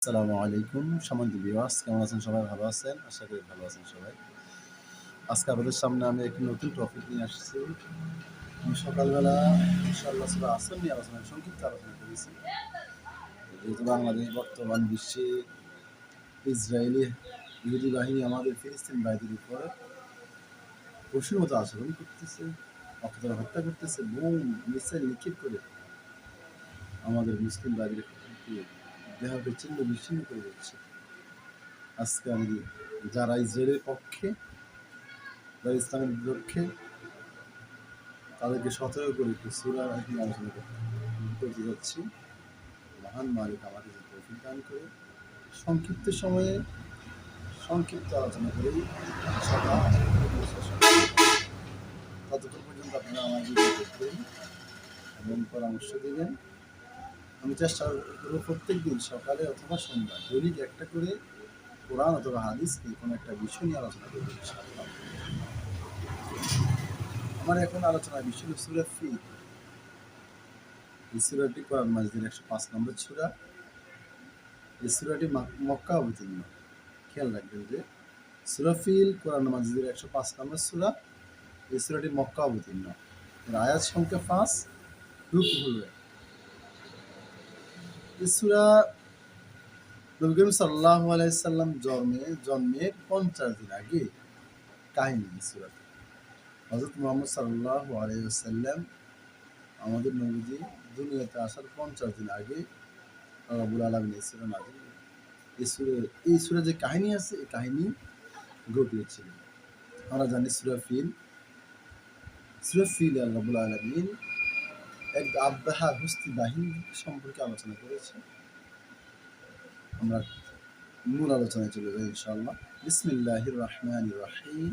আসসালামু আলাইকুম সম্মানিত ভিউয়ার্স, কেমন আছেন সবাই? ভালো আছেন? আশা করি ভালো আছেন সবাই। আজকে আপনাদের সামনে আমি একটি নতুন টপিক নিয়ে আসছি। আমি সকালবেলা ইনশাআল্লাহ সূরা আসর নিয়ে সংক্ষিপ্ত আলোচনা করেছি। যেহেতু বাংলাদেশ বর্তমান বিশ্বে ইসরায়েলি ইহুদি বাহিনী আমাদের ফিলিস্তিন ভাইদের উপরে পশুর মতো আচরণ করতেছে, অকথ্য হত্যা করতেছে, বোম মিসাইল নিক্ষেপ করে আমাদের মুসলিম ভাইদেরকে দেহ বিচ্ছিন্ন বিচ্ছিন্ন করে দিচ্ছে। আজকে আমি যারা ইসরায়েলের পক্ষে, যারা ইসলামের বিপক্ষে, তাদেরকে সতর্ক করে একটু সূরা নিয়ে আলোচনা করতে যাচ্ছি। মহান মালিক আমাকে যে তৌফিক দান করে সংক্ষিপ্ত সময়ে সংক্ষিপ্ত আলোচনা করেই ততক্ষণ পর্যন্ত আপনারা আমার ভিডিও দেখবেন এবং পরামর্শ দেবেন। আমি চেষ্টা করব প্রত্যেক দিন সকালে অথবা সন্ধ্যায় দৈনিক একটা করে কোরআন অথবা হাদিস নিয়ে কোনো একটা বিষয় নিয়ে আলোচনা করব ইনশাআল্লাহ। আমার এখন আলোচনার বিষয় হলো সূরা ফিল। এই সূরাটি কোরআন মাজিদের 105 নম্বর সূরা। এই সূরাটি মক্কা অবতীর্ণ। খেয়াল রাখবেন যে সূরা ফিল কোরআন মাজিদের 105 নম্বর সূরা। এই সূরাটি মক্কা অবতীর্ণ। এর আয়াত সংখ্যা 5, রূপ হলো। এই সূরা নবী করিম সাল্লাল্লাহু আলাইহি সাল্লাম জন্মের 50 দিন আগে কাহিনী। এই সূরাটি হযরত মুহাম্মদ সাল্লাল্লাহু আলাইহি ওয়াসাল্লাম আমাদের নবীজি দুনিয়াতে আসার 50 দিন আগে রব্বুল আলামিন এই সূরা নাযিল করেন। এই সূরা যে কাহিনী আছে, এই কাহিনী ঘটিয়েছিল। আমরা জানি সূরা ফিল আল্লাহ রাব্বুল আলামিন এক আবরাহা হস্তি বাহিনী সম্পর্কে আলোচনা করেছে। আমরা মূল আলোচনায় চলে যাই ইনশাআল্লাহ। বিসমিল্লাহির রহমানির রহিম।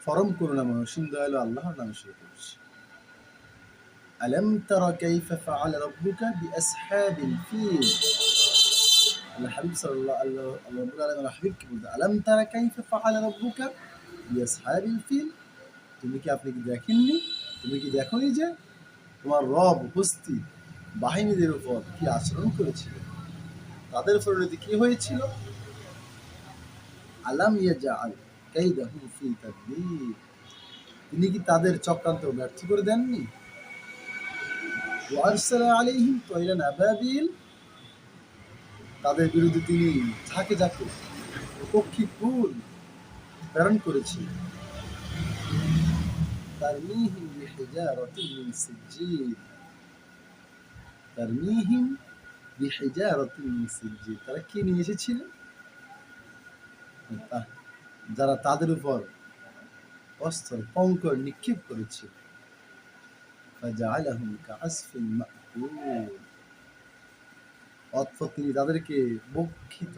পরম করুণাময় অসীম দয়ালু আল্লাহর নামে শুরু করছি। আলাম তারা কাইফা ফাআলা রাব্বুকা বিআসহাবিল ফিল। আল্লাহ হাবিব রাব্বুল আলামিন হাবিবকে বলতে, আলাম তারা কাইফা ফাআলা রাব্বুকা বিআসহাবিল ফিল। আপনি কি দেখেননি, তুমি কি দেখোনি যে তোমার রব হস্তি বাহিনীদের উপর কি আচরণ করেছিল, তাদের পরিণতি কি হয়েছিল? আলাম ইয়াজআল কাইদাহুম ফি তাদবীর। তিনি কি তাদের চক্রান্ত ব্যর্থ করে দেননি? ওয়া আরসালা আলাইহিম তায়রান আবাবিল। তাদের বিরুদ্ধে তিনি ঝাঁকে ঝাঁকে পক্ষী ফুল প্রেরণ করেছিলেন। তারমিহিম বিহিজারাতিন মিন সিজ্জিল। তারমিহিম বিহিজারাতিন মিন সিজ্জিল। তারা কি নিয়ে এসেছিল? যারা তাদের উপর অস্ত্র কঙ্কর নিক্ষেপ করেছিল। ফাজাআলাহুম কাআসফিন মাকুল। অতঃপর তিনি তাদেরকে বক্ষিত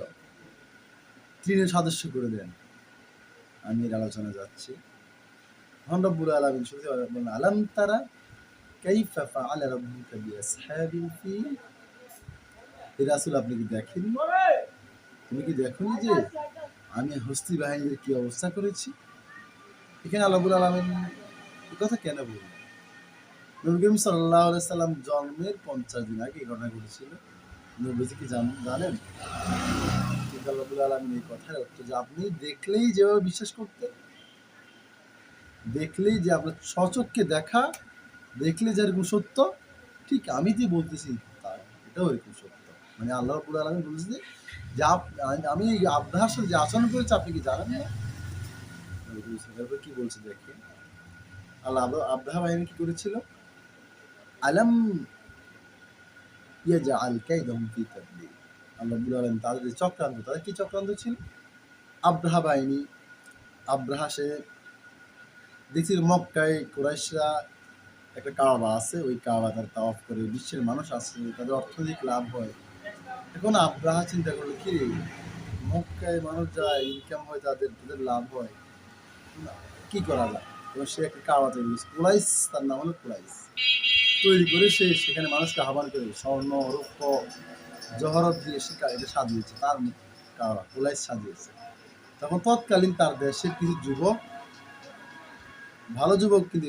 তৃণের সদস্য করে দেন। আমি এর আলোচনা যাচ্ছি। রব্বুল আলামিন শুরুতে বলেন, আলাম তারা কাইফা ফাআলা রাব্বুকা বিআসহাবিল ফিল। হে রাসূল, আপনি কি দেখেন, তুমি কি দেখোনি যে আমি হস্তি বাহিনীর কি অবস্থা করেছি? এখানে আল্লাহ রাব্বুল আলামিন এই কথা কেন বললেন? নবী করিম সাল্লাল্লাহু আলাইহি সাল্লাম জন্মের 50 দিন আগে এই ঘটনা ঘটেছিল। নবীজি কি জানেন? কিন্তু আল্লাহ রাব্বুল আলামিন এই কথার অর্থ যে আপনি দেখলেই যেভাবে বিশ্বাস করতেন, দেখলেই যে আপনার স্বচক্ষে দেখা, দেখলে যেরকম সত্য, ঠিক আমি যে বলতেছি তাই, এটাও এরকম সত্য। মানে আল্লাহ রাব্বুল আলামিন বলছে যে আমি আব্রাহার সাথে যে আচরণ করেছি আপনি কি জানেন না? কি বলছে দেখেন, আল্লাহ আব্রাহা বাহিনী কি করেছিল? আলাম ইয়াজআল কাইদাহুম ফি তাদবীর। আল্লাহ রাব্বুল আলামিন তাদের যে চক্রান্ত, তাদের কি চক্রান্ত ছিল? আব্রাহা বাহিনী, আব্রাহা সে দেখছি মক্কায় কুরাইশরা একটা কাবা আছে, ওই কাবা তার তাওয়াফ করে, বিশ্বের মানুষ আসে, তাদের অর্থনৈতিক লাভ হয়। এখন আব্রাহা চিন্তা করলো, কি মক্কায় মানুষ যায়, ইনকাম হয়, তাদের লাভ হয়, কি করা যায়? এবং সে একটা কাবা তৈরি করেছে, কুরাইশ, তার নাম হলো কুরাইশ, তৈরি করে সে সেখানে মানুষকে আহ্বান করে স্বর্ণ রৌপ্য জহরত দিয়ে সে এটা সাজিয়েছে, তার কাবা কুরাইশ সাজিয়েছে। তখন তৎকালীন তার দেশের কিছু যুবক, ভালো যুবক কিন্তু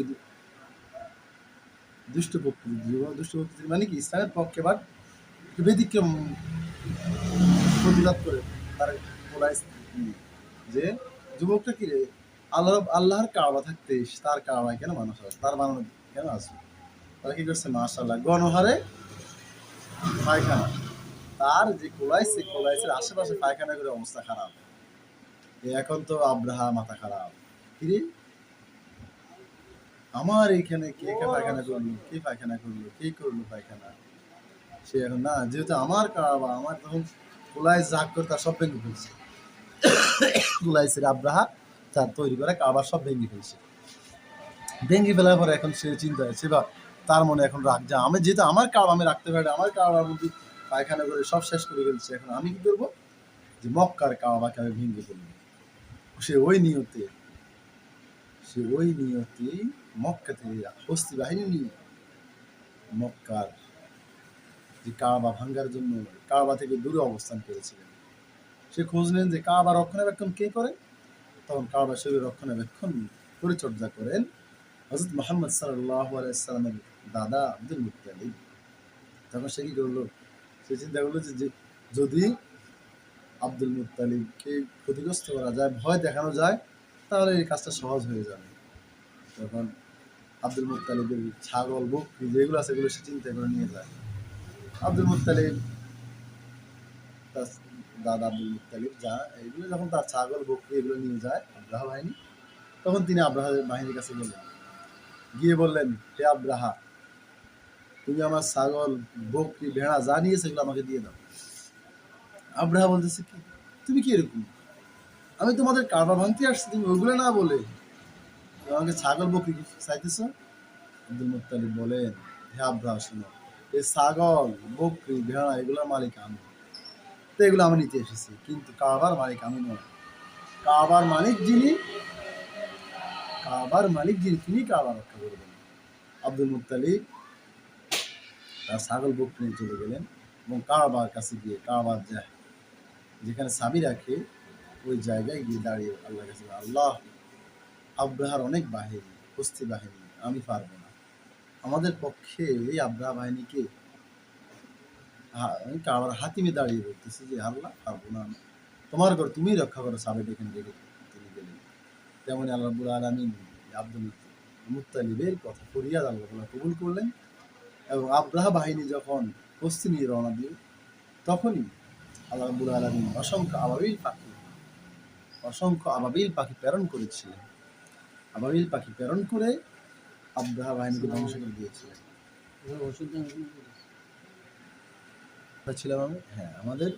দুষ্ট প্রকৃতির মানে কি ইসলামের পক্ষে, বাট ব্যতিক্রম প্রতিবাদ করে তার কোলায় যে যুবকটা কি রে, আল্লাহর কাবা থাকতে তার কাবায় কেন মানুষ আসবে, তার বানানো কেন আসবে? তারা কি করছে মাশাআল্লাহ গণহারে পায়খানা, তার যে কোলাইছে কোলাইসের আশেপাশে পায়খানা করে অবস্থা খারাপ। এখন তো আব্রাহা মাথা খারাপ, কিরে আমার এইখানে কে কে পায়খানা করলো, কে পায়খানা করলো, কে করলো পায়খানা? সে এখন না, যেহেতু আমার কাবা, আমার তখন কোলাইস জাগ করে তার সব ভেঙে ফেলছে। কোলাইসের আব্রাহা তার তৈরি করা কাবা সব ভেঙে ফেলছে। ভেঙে ফেলার পরে এখন সে চিন্তা হচ্ছে বা তার মনে এখন রাগ, যা আমি যেহেতু আমার কাবা আমি রাখতে পারি, আমার কাবার মধ্যে পায়খানা করে সব শেষ করে ফেলছে, এখন আমি কি করবো, যে মক্কার কাবাকে আমি ভেঙে ফেলবো। সে ওই নিয়তে মক্কা থেকে হস্তি বাহিনী নিয়ে মক্কার যে কাবা ভাঙ্গার জন্য কাবা থেকে দূরে অবস্থান করেছিলেন। সে খোঁজ নেন যে কাবা রক্ষণাবেক্ষণ কে করে। তখন কাবা শরীর রক্ষণাবেক্ষণ পরিচর্যা করেন হযরত মুহাম্মদ সাল্লাল্লাহু আলাইহি ওয়াসাল্লামের দাদা আব্দুল মুত্তালিব। তখন সে কি করলো, সে চিন্তা করলো যে যদি আব্দুল মুত্তালিবকে ক্ষতিগ্রস্ত করা যায়, ভয় দেখানো যায়, তাহলে এই কাজটা সহজ হয়ে যাবে। তখন আব্দুল মুত্তালিবের ছাগল বকরি যেগুলো আছে সেগুলো সে চিন্তা করে নিয়ে যায়। আব্দুল মুত্তালিব তার দাদা আব্দুল মুত্তালিব যা এগুলো যখন তার ছাগল বকরি এগুলো নিয়ে যায় আব্রাহা বাহিনী, তখন তিনি আব্রাহা বাহিনীর কাছে গিয়ে বললেন, হে আব্রাহা, তুমি আমার ছাগল বকরি ভেড়া যা নিয়ে সেগুলো আমাকে দিয়ে দাও। আব্রাহা বলতেছে, কি তুমি কি এরকম, আমি তোমাদের কাবা ভাঙতে আসছি, তুমি ওগুলো না বলে আমাকে ছাগল বকরি চাইতেছ? আব্দুল মুত্তালিব বলেন, হে আব্রাহা শোনো, এই ছাগল বকরি ভেড়া এগুলোর মালিক আমি, তো এগুলো আমি নিতে এসেছি, কিন্তু কাবার মালিক আমি নয়। কাবার মালিক যিনি তিনি কাবা রক্ষা করবেন। আব্দুল মুত্তালিব তার ছাগল বকরি নিয়ে চলে গেলেন এবং কাবার কাছে গিয়ে কাবার যেখানে চাবি রাখে ওই জায়গায় গিয়ে দাঁড়িয়ে আল্লাহর কাছে, আল্লাহ, আব্রাহার অনেক বাহিনী, হস্তি বাহিনী, আমি পারবো না, আমাদের পক্ষে এই আব্রাহা বাহিনীকে আমি কাবার হাতিমে দাঁড়িয়ে বলতেছি যে আল্লাহ, পারবো না, তোমার ঘর তুমি রক্ষা করো, সাবেক এখানে রেখে তিনি গেলেন। তেমনি আল্লাহ রাব্বুল আলামিন আব্দুল মুত্তালিবের কথা ফরিয়াদ আল্লাহ কবুল করলেন এবং আব্রাহা বাহিনী যখন হস্তি নিয়ে রওনা দিল, তখনই আল্লাহ রাব্বুল আলামিন অসংখ্য আবাবিল পাখি প্রেরণ করেছিলেন। আবাবিল পাখি প্রেরণ করে আব্রাহা বাহিনীকে ধ্বংস করে দিয়েছিলেন। ছিলাম আমি, হ্যাঁ, আমাদের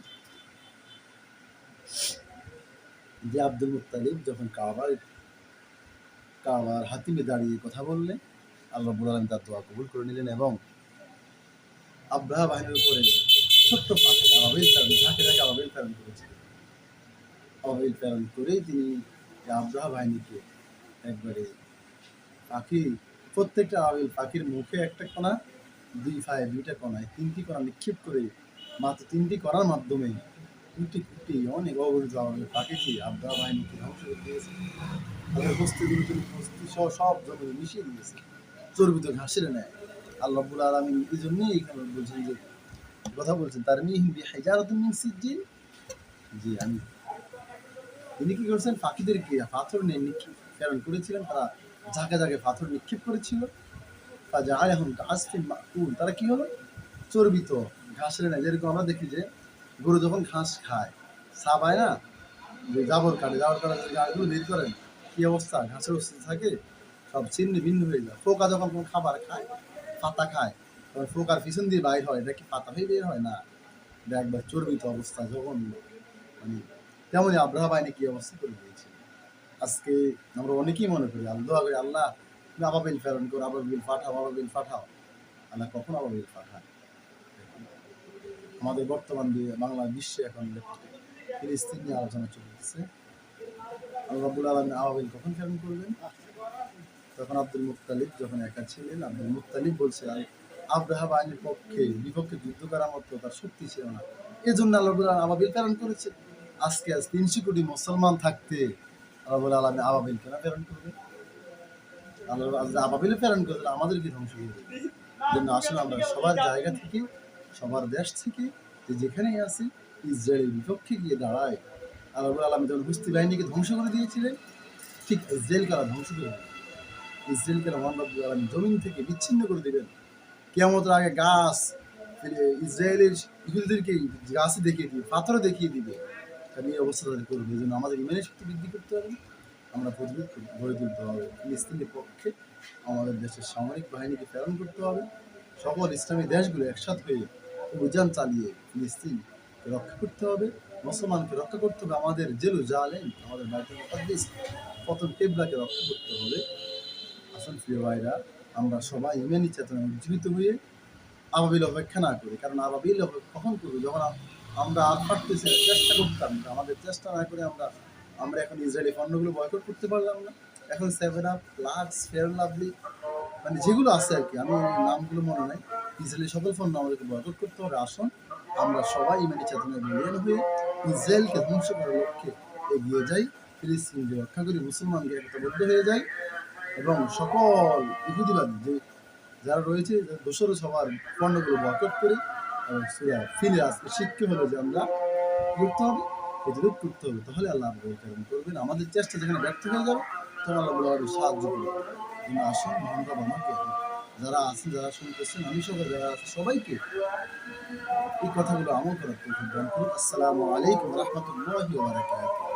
যে আব্দুল মুত্তালিব যখন কাবার হাতিমে দাঁড়িয়ে কথা বললেন, আল্লাহ রাব্বুল আলামিন তার দোয়া কবুল করে নিলেন এবং আব্রাহা বাহিনীর উপরে ছোট্ট পাখি আবাবিল প্রেরণ করেছিলেন। আবাবিল প্রেরণ করেই তিনি আব্রাহা বাহিনীকে একবারে প্রত্যেকটা আবাবিল পাখির মুখে একটা কোণা, দুই পায়ে দুইটা কোণায় তিনটি কোণা নিক্ষেপ করে মাত্র তিনটি করার মাধ্যমে কুটি অনেক অগণিত আবাবিল পাখিকে আব্রাহা বাহিনীকে ধ্বংস করে দিয়েছে। তাদের বস্তি সহ সব জমি মিশিয়ে দিয়েছে, চর্বিত ঘাসের নেয়। আল্লাহ রাব্বুল আলামিন এই জন্যই এখানে বলছেন, যে কথা বলছেন তারমিহিম বিহিজারাতিন মিন সিজ্জিল, যে আমি তিনি কি করছেন, পাখিদেরকে পাথর নিয়ে নিক্ষেপ প্রেরণ করেছিলেন, তারা ঝাঁকে ঝাঁকে পাথর নিক্ষেপ করেছিল। ফাজআলাহুম কাআসফিন মাকুল, তারা কি হলো, চর্বিত ঘাসের নেয়। যেরকম আমরা দেখি যে গরু যখন ঘাস খায়, সাবায় না, যে জাবর কাটে যে গাছগুলো বের করেন, কি অবস্থা, ঘাসের অবস্থা থাকে সব ছিন্ন ভিন্ন হয়ে যায়। পোকা যখন কোনো খাবার খায়, পাতা খায়, তখন পোকার পিছন দিয়ে বাইর হয়, এটা কি পাতা হয়ে বের হয় না, এটা একবার চর্বিত অবস্থা যখন, মানে তেমনই আব্রাহা বাহিনী কি অবস্থা করে দিয়েছে। আজকে আমরা অনেকেই মনে করি, দোয়া করি, আল্লাহ তুমি আবাবিল প্রেরণ করো, আবাবিল পাঠাও। আল্লাহ কখন আবাবিল পাঠায়? আমাদের বর্তমান বাংলা বিশ্বে এখন ফিলিস্তিন নিয়ে আলোচনা চলতেছে, আল্লাহ রাব্বুল আলামিন আবাবিল কখন প্রেরণ করবেন? তখন আব্দুল মুত্তালিব যখন একা ছিলেন, আব্দুল মুত্তালিব বলছে আব্রাহা বাহিনীর বিপক্ষে যুদ্ধ করার মতো তার শক্তি ছিল না, এজন্য আল্লাহ রাব্বুল আলামিন আবাবিল প্রেরণ করেছে। আজ 300 কোটি মুসলমান থাকতে আল্লাহ রাব্বুল আলামিন আবাবিল কেন প্রেরণ করবে? আল্লাহ আবাবিল প্রেরণ করলে আমাদের কি ধ্বংস করে দেবে? জন্য আসলে আমরা সবার জায়গা থেকে, সবার দেশ থেকে, যেখানেই আছি, ইসরায়েলের বিপক্ষে গিয়ে দাঁড়ায়, আল্লাহ রাব্বুল আলামিন যখন হুস্তি বাহিনীকে ধ্বংস করে দিয়েছিলেন, ঠিক ইসরায়েলকে আল্লাহ ধ্বংস করে দেবেন। ইসরায়েলকে মহান রব্বুল আলামিন জমিন থেকে বিচ্ছিন্ন করে দেবেন। কিয়ামতের আগে গাছ ইসরায়েলের ইহুদিদেরকে গাছই দেখিয়ে দিবে, পাথরও দেখিয়ে দিবে। কারণ এই অবস্থা তাদের করবে। এই জন্য আমাদের ইমানের শক্তি বৃদ্ধি করতে হবে, আমরা প্রতিরোধ গড়ে তুলতে হবে। ফিলিস্তিনের পক্ষে আমাদের দেশের সামরিক বাহিনীকে প্রেরণ করতে হবে। সকল ইসলামী দেশগুলো একসাথ হয়ে অভিযান চালিয়ে ফিলিস্তিনকে রক্ষা করতে হবে, মুসলমানকে রক্ষা করতে হবে। আমাদের জেরুজালেম, আমাদের বাইতুল মুকাদ্দাস, প্রথম কিবলাকে রক্ষা করতে হবে। আসুন প্রিয় ভাইরা, আমরা সবাই ইমানি চেতনায় উজ্জীবিত হয়ে আবাবিল অপেক্ষা না করি। কারণ আবাবিল কখন করবো? যখন আমরা আর পারতেছি না, চেষ্টা করতাম না। আমাদের চেষ্টা না করে আমরা আমরা এখন ইসরায়েলি পণ্যগুলো বয়কট করতে পারলাম না। এখন 7 আপ, লাক্স, ফেয়ার লাভলি, মানে যেগুলো আছে আর কি, আমি নামগুলো মনে নাই, ইসরায়েলি সকল পণ্য আমাদেরকে বয়কট করতে হবে। আসুন আমরা সবাই ইমানি চেতনায় বলিয়ান হয়ে ইসরায়েলকে ধ্বংস করার লক্ষ্যে এগিয়ে যাই, ফিলিস্তিনকে রক্ষা করি, মুসলমানকে একতাবদ্ধ হয়ে যাই এবং সকল ইহুদিবাদী যে যারা রয়েছে দোসরও সবার পণ্যগুলো বয়কট করে এবং ফিরে আসবে। শিক্ষা হলো যে আমরা করতে হবে, প্রতিরোধ করতে হবে। তাহলে আল্লাহ আমাদের কারণ করবেন। আমাদের চেষ্টা যেখানে ব্যর্থ হয়ে যাবে, তখন আল্লাহ আমাদের সাহায্য করবে। কিন্তু আসুন মহানভাব আমাকে, যারা আছেন, যারা শুনতেছেন, আমি সবাই যারা আছে সবাইকে এই কথাগুলো আমল করার তৌফিক দান করুন। আসসালামু আলাইকুম ওয়া রাহমাতুল্লাহি ওয়া বারাকাতুহু।